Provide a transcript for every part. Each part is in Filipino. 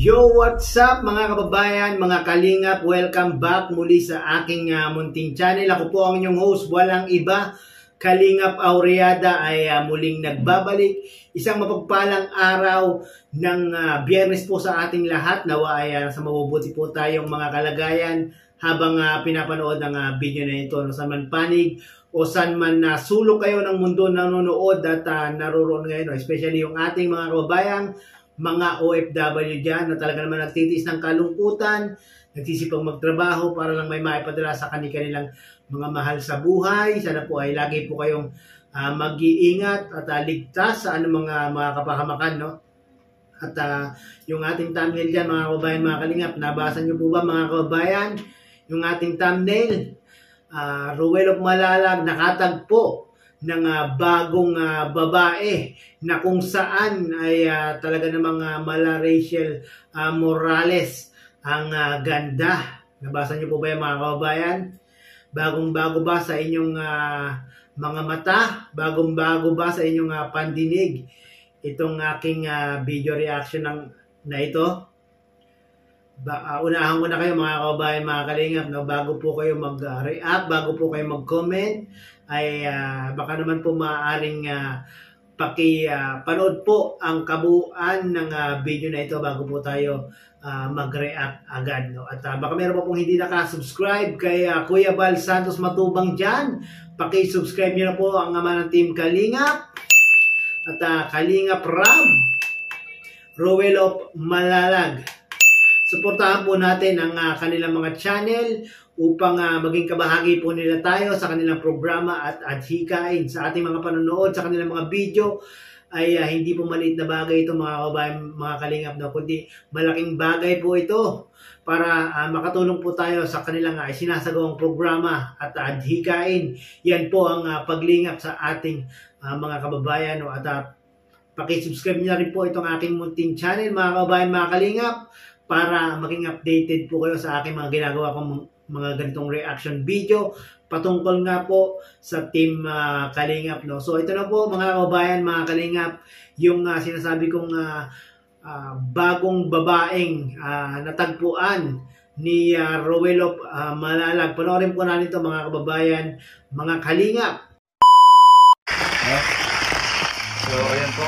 Yo, what's up mga kababayan, mga kalingap, welcome back muli sa aking munting channel. Ako po ang inyong host, walang iba, Kalingap Aureada ay muling nagbabalik. Isang mapagpalang araw ng Biyernes po sa ating lahat. Nawa ay sa mabubuti po tayong mga kalagayan habang pinapanood ang video na ito. Saan man panig o saan man sulok kayo ng mundo nanonood at naroon ngayon, especially yung ating mga kababayang mga OFW dyan na talaga naman nagtitiis ng kalungkutan, nagsisipang magtrabaho para lang may maipadala sa kanilang mga mahal sa buhay. Sana po ay lagi po kayong mag-iingat at ligtas sa anumang mga kapahamakan, no? At yung ating thumbnail dyan, mga kababayan, mga kalingap, nabasa nyo po ba mga kababayan? Yung ating thumbnail, Ruel of Malalag nakatagpo ng bagong babae na kung saan ay talaga namang mala Rachel Morales ang ganda. Nabasa niyo po ba yung mga kababayan? Bagong-bago ba sa inyong mga mata? Bagong-bago ba sa inyong pandinig? Itong aking video reaction na ito. Unahan ko na kayo mga kababayan, mga kalingap, no? Bago po kayo mag-react, bago po kayo mag-comment, ay baka naman po maaaring panood po ang kabuuan ng video na ito bago po tayo mag-react agad, no? At baka meron pa pong hindi nakasubscribe kay Kuya Val Santos Matubang dyan, paki-subscribe nyo na po ang ama ng Team Kalingap at Kalingap Rab Ruel of Malalag. Suportahan po natin ang kanilang mga channel upang maging kabahagi po nila tayo sa kanilang programa at hikain sa ating mga panonood sa kanilang mga video ay hindi po maliit na bagay ito mga kababayan, mga kalingap, no? Kundi malaking bagay po ito para makatulong po tayo sa kanilang sinasagawang programa at hikain. Yan po ang paglingap sa ating mga kababayan, no? At pakisubscribe niyo na rin po itong aking munting channel mga kababayan, mga kalingap, para maging updated po kayo sa aking mga ginagawa kong mga ganitong reaction video patungkol nga po sa Team Kalingap, no? So ito na po mga kababayan, mga kalingap, yung sinasabi kong bagong babaeng natagpuan ni Ruel of Malalag. Panoorin po natin ito mga kababayan, mga kalingap. So ayan po,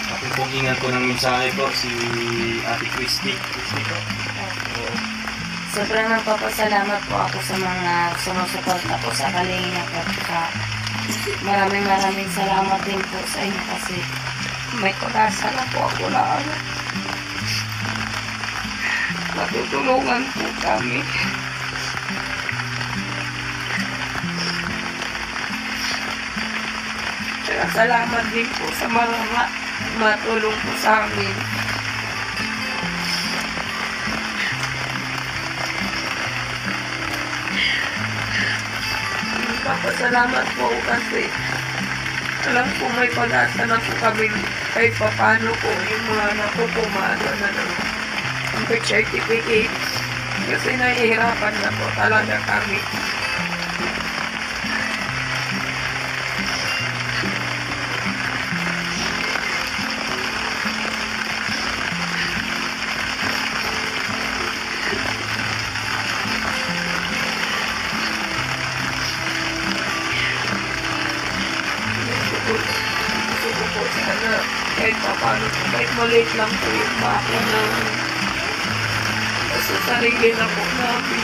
ating pong ingat ko ng mensahe po si Ate Christy po. Sobrang nagpapasalamat po ako sa mga sumusuporta po sa Kalingap at maraming salamat din po sa inyo kasi may pag-asa na po ako na matutulungan po kami. Kaya salamat din po sa mga matulong po sa amin. Papasalamat po kasi alam po may pag-asa na po kami kahit paano po yung mga napupumano na ng birth certificate kasi nahihirapan na po talaga kami. Sana kahit paano po, kahit maliit lang po yung bako na sa sarili na po namin.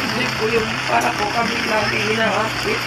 Hindi po yung para po kami lagi inaakit.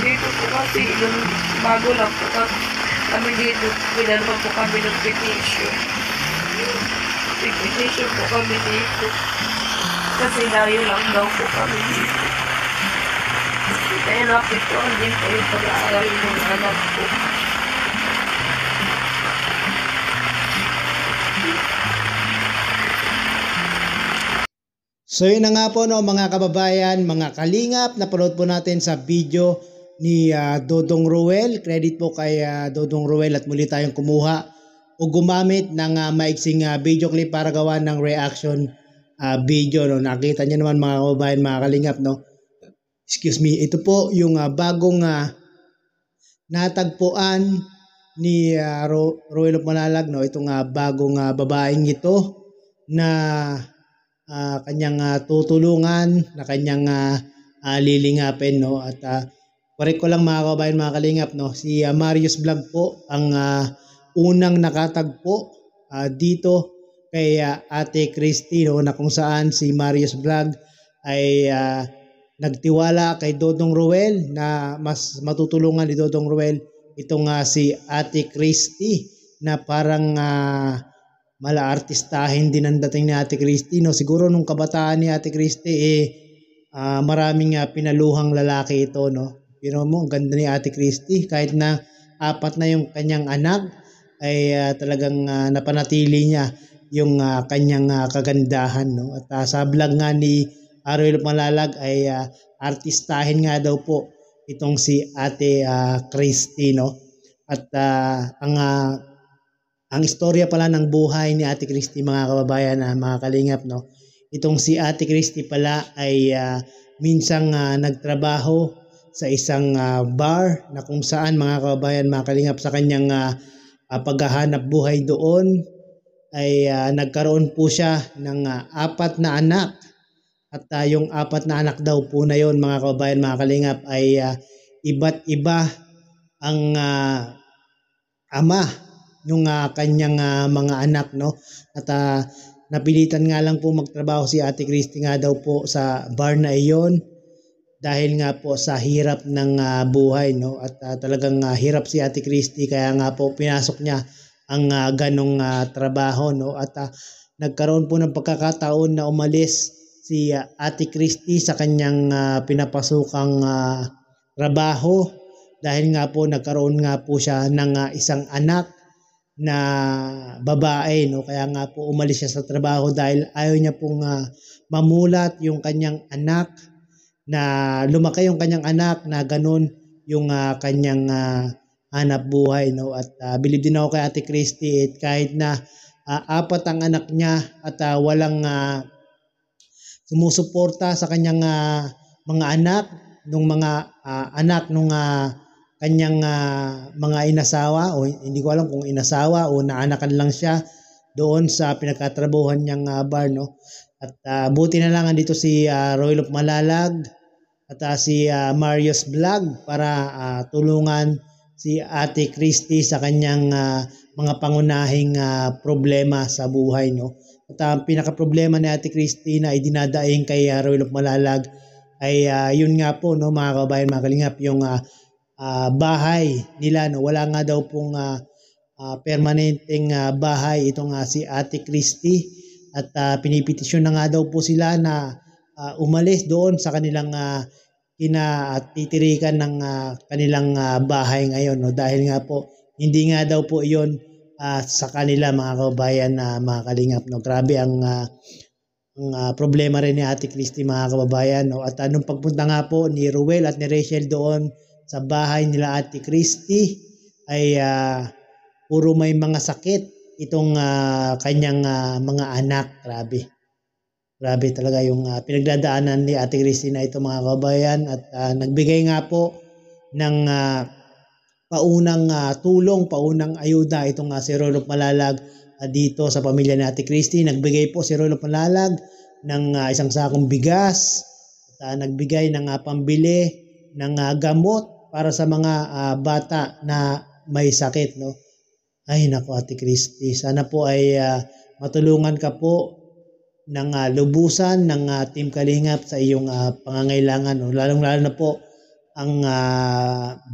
Dito po kasi yung bago lang po kami dito, pinanaman po kami ng petition. Petition po kami dito. Kasi layo lang daw po kami dito. Kaya napituan din po yung pag-aaral ng anak ko. So yun na nga po, no, mga kababayan, mga kalingap, napanood po natin sa video ni Dodong Ruel. Credit po kay Dodong Ruel at muli tayong kumuha o gumamit ng maiksing video clip para gawa ng reaction video, no. Nakita niyo naman mga kababayan, mga kalingap, no. Excuse me, ito po yung bagong natagpuan ni Ruel of Malalag, no, itong bagong babaeng ito na kanyang tutulungan, na kanyang lilingapin, no. At correct ko lang mga kabayan, mga kalingap, no, si Marius Vlog po ang unang nakatagpo dito kay Ate Christy, no, na kung saan si Marius Vlog ay nagtiwala kay Dodong Ruel na mas matutulungan ni Dodong Ruel itong si Ate Christy, na parang mala-artistahin din ang dating ni Ate Christy, no. Siguro nung kabataan ni Ate Christy maraming pinaluhang lalaki ito, no. Pero mo, ang ganda ni Ate Christy, kahit na 4 na yung kanyang anak ay talagang napanatili niya yung kanyang kagandahan, no. At sa vlog nga ni Ruel of Malalag ay artistahin nga daw po itong si Ate Christy, no. At ang istorya pala ng buhay ni Ate Christy, mga kababayan, mga kalingap, no. Itong si Ate Christy pala ay minsang nagtrabaho sa isang bar, na kung saan, mga kababayan, mga kalingap, sa kanyang paghahanap buhay doon ay nagkaroon po siya ng 4 na anak. At yung 4 na anak daw po na yon, mga kababayan, mga kalingap, ay iba't iba ang ama ng kanyang mga anak, no. At napilitan nga lang po magtrabaho si Ate Christy nga daw po sa bar na iyon dahil nga po sa hirap ng buhay, no. At talagang hirap si Ate Christy, kaya nga po pinasok niya ang ganong trabaho, no. At nagkaroon po ng pagkakataon na umalis si Ate Christy sa kanyang pinapasukang trabaho dahil nga po nagkaroon nga po siya ng isang anak na babae, no. Kaya nga po umalis siya sa trabaho dahil ayaw niya pong mamulat yung kanyang anak, na lumaki yung kanyang anak na ganun yung kanyang hanap buhay, no. At believe din ako kay Ate Christy, kahit na 4 ang anak niya at walang sumusuporta sa kanyang mga anak, nung mga anak nung kanyang mga inasawa, o hindi ko alam kung inasawa o naanakan lang siya doon sa pinagkatrabuhan niyang bar, no. At buti na lang andito si Ruel of Malalag at si Marius Vlog para tulungan si Ate Christy sa kanyang mga pangunahing problema sa buhay, no. At ang pinaka-problema ni Ate Christy na idinadaing kay Ruel of Malalag ay yun nga po, no, mga kabayan, mga kalingap, yung bahay nila, no. Wala nga daw pong permanenteng bahay itong si Ate Christy, at pinipetisyon na nga daw po sila na umalis doon sa kanilang kinatitirikan ng kanilang bahay ngayon, no, dahil nga po hindi nga daw po iyon sa kanila, mga kababayan, mga kalingap, no. Grabe ang problema rin ni Ate Christy, mga kababayan, no. At nung pagpunta nga po ni Ruel at ni Rachel doon sa bahay nila Ate Christy ay puro may mga sakit itong kanyang mga anak. Grabe talaga yung pinagdadaanan ni Ate Christy na ito, mga kababayan. At nagbigay nga po ng paunang tulong, paunang ayuda itong si Ruel of Malalag dito sa pamilya ni Ate Christy. Nagbigay po si Ruel of Malalag ng isang sakong bigas, at nagbigay ng pambili ng gamot para sa mga bata na may sakit, no. Ay nako, Ate Christy, sana po ay matulungan ka po ng lubusan ng Team Kalingap sa iyong pangangailangan, no? Lalong-lalo na po ang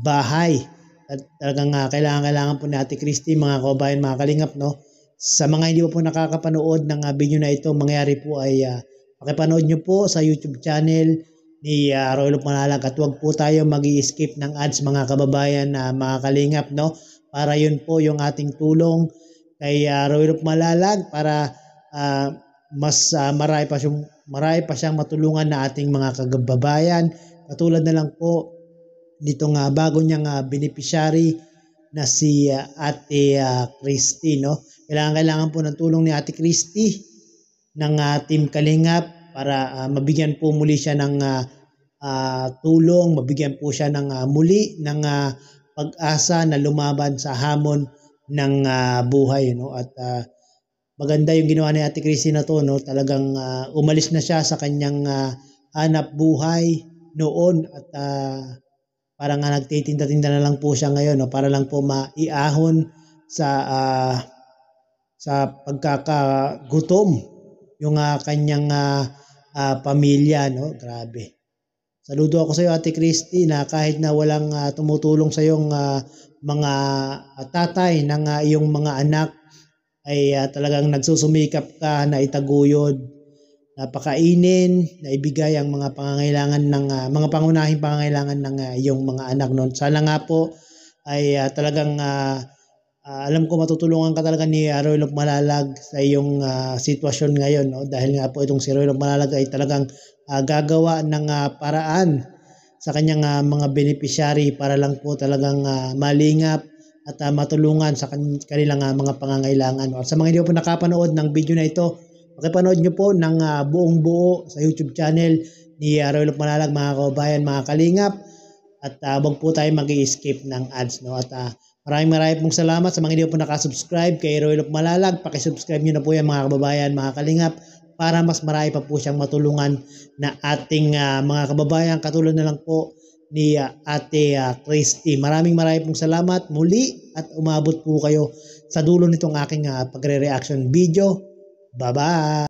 bahay. At talagang kailangan po ni Ate Christy, mga kababayan, mga Kalingap, no? Sa mga hindi po nakakapanood ng video na ito, mangyari po ay pakipanood nyo po sa YouTube channel ni Ruel of Malalag, at huwag po tayo mag-i-skip ng ads, mga kababayan, mga Kalingap, no? Para yun po yung ating tulong kay Ruel of Malalag para mas marami pa siyang matulungan na ating mga kababayan. Katulad na lang po nitong bago niyang beneficiary na si Ate Christy, no. Kailangan po ng tulong ni Ate Christy ng Team Kalingap para mabigyan po muli siya ng tulong, mabigyan po siya ng muli ng pag-asa na lumaban sa hamon ng buhay, no? At maganda yung ginawa ni Ate Christy na to, no? Talagang umalis na siya sa kanyang hanap buhay noon at parang nagtitinda-tinda na lang po siya ngayon, no? Para lang po maiahon sa pagkakagutom yung kanyang pamilya, no? Grabe. Saludo ako sa iyo, Ate Christy, na kahit na walang tumutulong sa iyong mga tatay ng iyong mga anak ay talagang nagsusumikap ka na itaguyod, napakainin, na ibigay ang mga pangangailangan ng mga pangunahing pangangailangan ng iyong mga anak noon. Sana nga po ay talagang alam ko matutulungan ka talaga ni Royal of Malalag sa iyong sitwasyon ngayon, no? Dahil nga po itong si Royal of Malalag ay talagang gagawa ng paraan sa kanyang mga beneficiary para lang po talagang malingap at matulungan sa kanilang mga pangangailangan. At sa mga hindi po nakapanood ng video na ito, pakipanood nyo po ng buong buo sa YouTube channel ni Royal of Malalag, mga kababayan, mga kalingap. At wag po tayo mag-i-skip ng ads, no? At maraming pong salamat sa mga hindi po nakasubscribe kay Royal of Malalag. Pakisubscribe nyo na po yan, mga kababayan, mga kalingap, para mas marami pa po siyang matulungan na ating mga kababayan, katulad na lang po ni Ate Christy. Maraming pong salamat muli at umabot po kayo sa dulo nitong aking pagre-reaction video. Bye-bye!